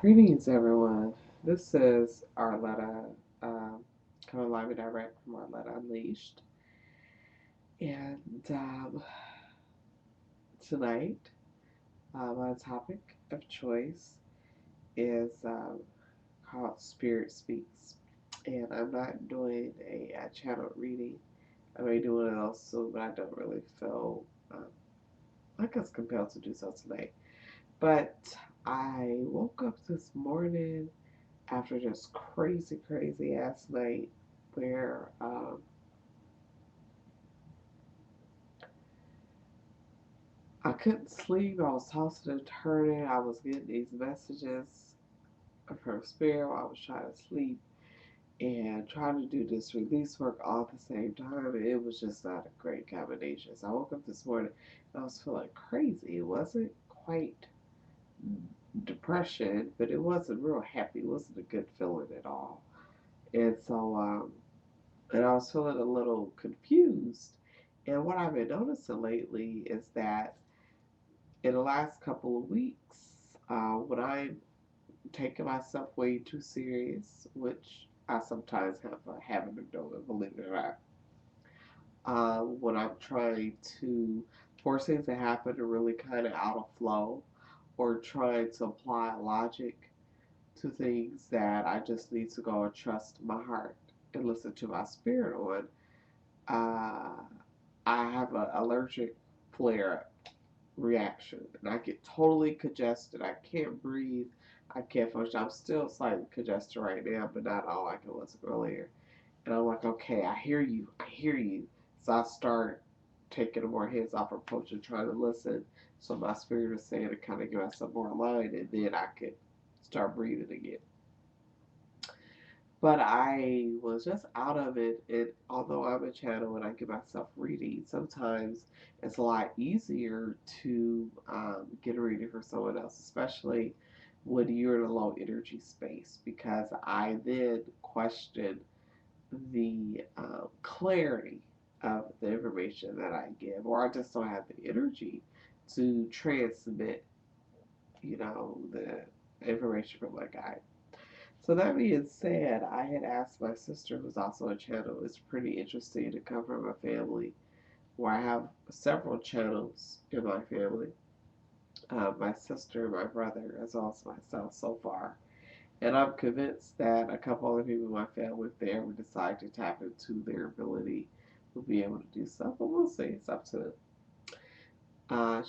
Greetings, everyone. This is Arletta, coming live and direct from Arletta Unleashed. And tonight, my topic of choice is called Spirit Speaks. And I'm not doing a channel reading. I may do one of those soon, but I don't really feel like I was compelled to do so tonight. But I woke up this morning after this crazy, crazy ass night where I couldn't sleep. I was tossing and turning. I was getting these messages from Spirit while I was trying to sleep and trying to do this release work all at the same time. And it was just not a great combination. So I woke up this morning and I was feeling crazy. It wasn't quite depression, but it wasn't real happy. It wasn't a good feeling at all. And I was feeling a little confused. And what I've been noticing lately is that in the last couple of weeks, when I'm taking myself way too serious, which I sometimes have a habit of doing, believe it or not, when I'm trying to force things to happen to really kind of out of flow, or trying to apply logic to things that I just need to go and trust my heart and listen to my spirit on, uh, I have an allergic flare reaction and I get totally congested. I can't breathe. I can't function. I'm still slightly congested right now, but not all like I was earlier. And I'm like, okay, I hear you. I hear you. So I start taking a more hands off approach and trying to listen. So my spirit is saying to kind of get myself more aligned, and then I could start breathing again. But I was just out of it. And although I'm a channel and I give myself reading, sometimes it's a lot easier to get a reading for someone else, especially when you're in a low energy space, because I then question the clarity of the information that I give, or I just don't have the energy to transmit, the information from my guide. So that being said, I had asked my sister, who's also a channel, it's pretty interesting to come from a family where I have several channels in my family. My sister, my brother, as well as myself so far. And I'm convinced that a couple other people in my family, if they ever decide to tap into their ability, will be able to do so. But we'll see. It's up to them.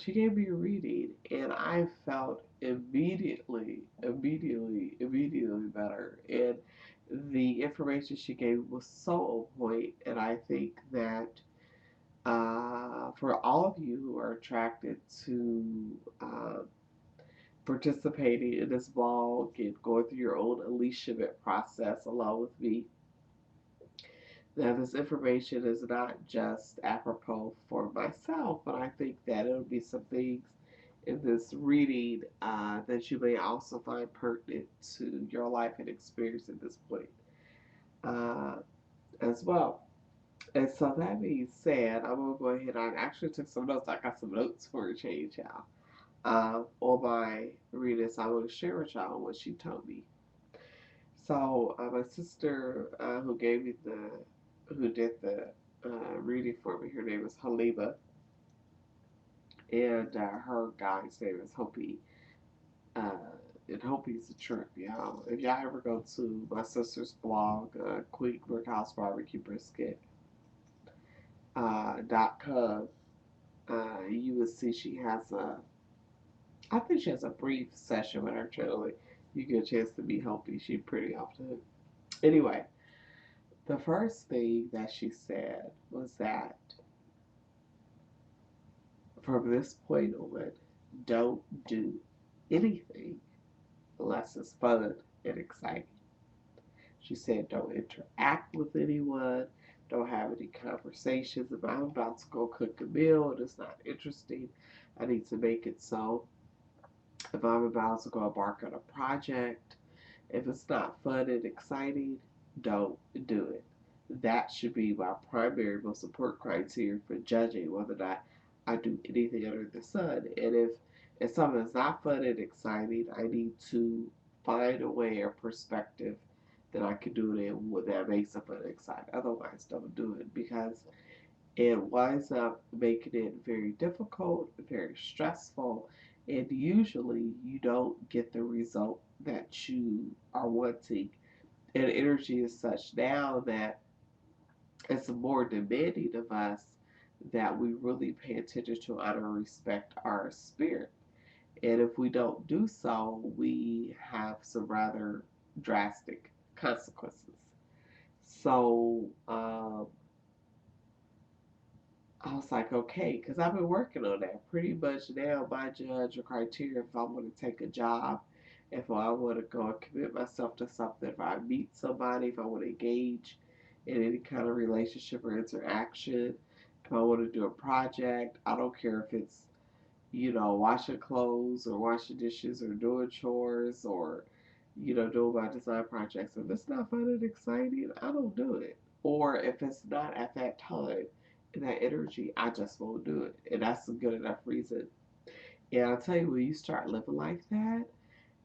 She gave me a reading, and I felt immediately better. And the information she gave was so on point, and I think that for all of you who are attracted to participating in this blog and going through your own Unleashedment process along with me, that this information is not just apropos for myself, but I think that it'll be some things in this reading that you may also find pertinent to your life and experience at this point uh, as well. And so that being said, I'm gonna go ahead. I actually took some notes. I got some notes for a change, y'all. On my readings, I will share with y'all what she told me. So my sister, who did the reading for me, her name is Halima, and her guy's name is Hopi. Uh, and Hopi's a trip, y'all. If y'all ever go to my sister's blog, Queen Brickhouse Barbecue Brisket .com, you will see she has I think she has a brief session with her channel. You get a chance to meet Hopi. She's pretty off the hook. Anyway, the first thing that she said was that from this point on, don't do anything unless it's fun and exciting. She said, don't interact with anyone, don't have any conversations. If I'm about to go cook a meal and it's not interesting, I need to make it so. If I'm about to go embark on a project, if it's not fun and exciting, don't do it. That should be my primary, most important criteria for judging whether or not I do anything under the sun. And if something is not fun and exciting, I need to find a way or perspective that I can do it in that makes it fun and exciting. Otherwise, don't do it because it winds up making it very difficult, very stressful, and usually you don't get the result that you are wanting. And energy is such now that it's more demanding of us that we really pay attention to, honor, and respect our spirit. And if we don't do so, we have some rather drastic consequences. So I was like, okay, because I've been working on that. Pretty much now, my judge or criteria if I want to take a job, if I want to go and commit myself to something, if I meet somebody, if I want to engage in any kind of relationship or interaction, if I want to do a project, I don't care if it's, washing clothes or washing dishes or doing chores or, doing my design projects. If it's not fun and exciting, I don't do it. Or if it's not at that time, in that energy, I just won't do it. And that's a good enough reason. And I'll tell you, when you start living like that,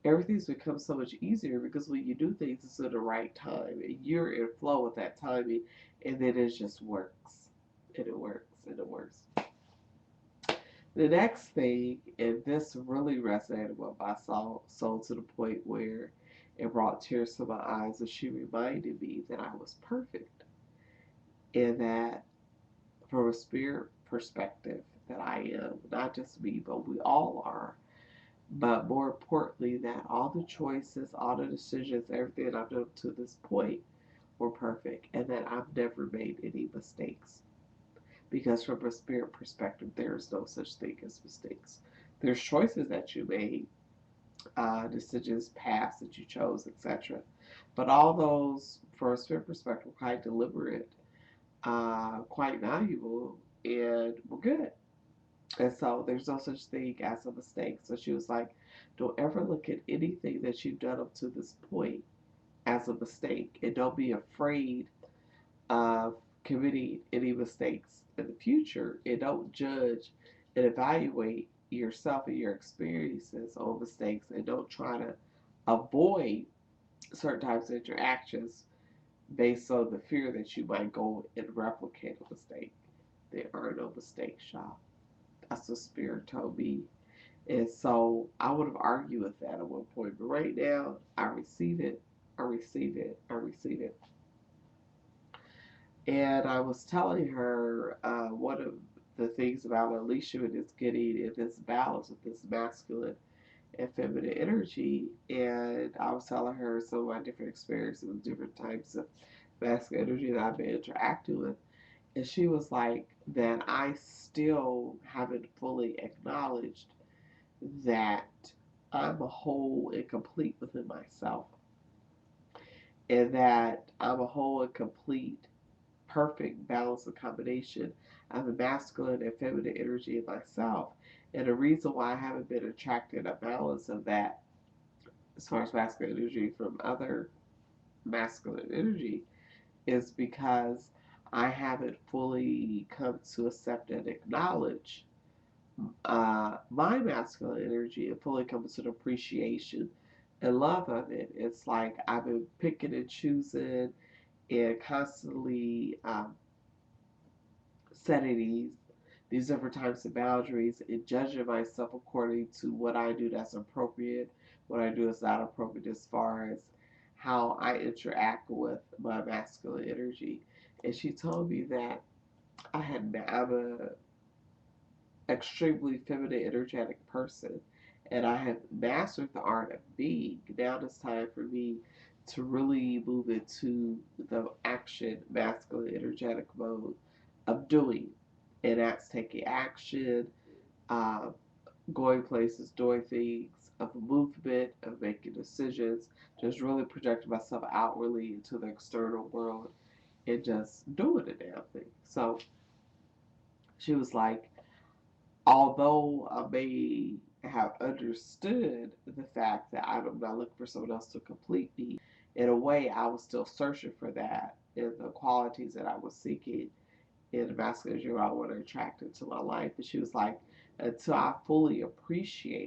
everything's become so much easier because when you do things, it's at the right time. And you're in flow with that timing. And then it just works. And it works. And it works. The next thing, and this really resonated with my soul to the point where it brought tears to my eyes, and she reminded me that I was perfect. And that from a spirit perspective, that I am, not just me, but we all are. But more importantly, that all the choices, all the decisions, everything I've done to this point were perfect, and that I've never made any mistakes. Because from a spirit perspective, there is no such thing as mistakes. There's choices that you made, decisions past that you chose, etc. But all those, from a spirit perspective, quite deliberate, quite valuable, and were good. And so there's no such thing as a mistake. So she was like, don't ever look at anything that you've done up to this point as a mistake. And don't be afraid of committing any mistakes in the future. And don't judge and evaluate yourself and your experiences on mistakes. And don't try to avoid certain types of interactions based on the fear that you might go and replicate a mistake. There are no mistakes, y'all. That's what Spirit told me. And so I would have argued with that at one point. But right now, I receive it. I receive it. I receive it. And I was telling her one of the things about Unleashedment is getting in this balance with this masculine and feminine energy. And I was telling her some of my different experiences with different types of masculine energy that I've been interacting with. And she was like, that I still haven't fully acknowledged that I'm a whole and complete within myself. And that I'm a whole and complete, perfect balance and combination of a masculine and feminine energy in myself. And the reason why I haven't been attracting a balance of that as far as masculine energy from other masculine energy is because I haven't fully come to accept and acknowledge my masculine energy and fully come to an appreciation and love of it. It's like I've been picking and choosing and constantly setting these different types of boundaries and judging myself according to what I do that's appropriate, what I do is not appropriate as far as how I interact with my masculine energy. And she told me that I'm a extremely feminine, energetic person, and I have mastered the art of being. Now it's time for me to really move into the action, masculine, energetic mode of doing, and that's taking action, uh, going places, doing things, of movement, of making decisions, just really projecting myself outwardly into the external world and just doing the damn thing. So she was like, although I may have understood the fact that I'm not looking for someone else to complete me, in a way I was still searching for that in the qualities that I was seeking in the masculine energy I want to attract into my life. And she was like, until I fully appreciate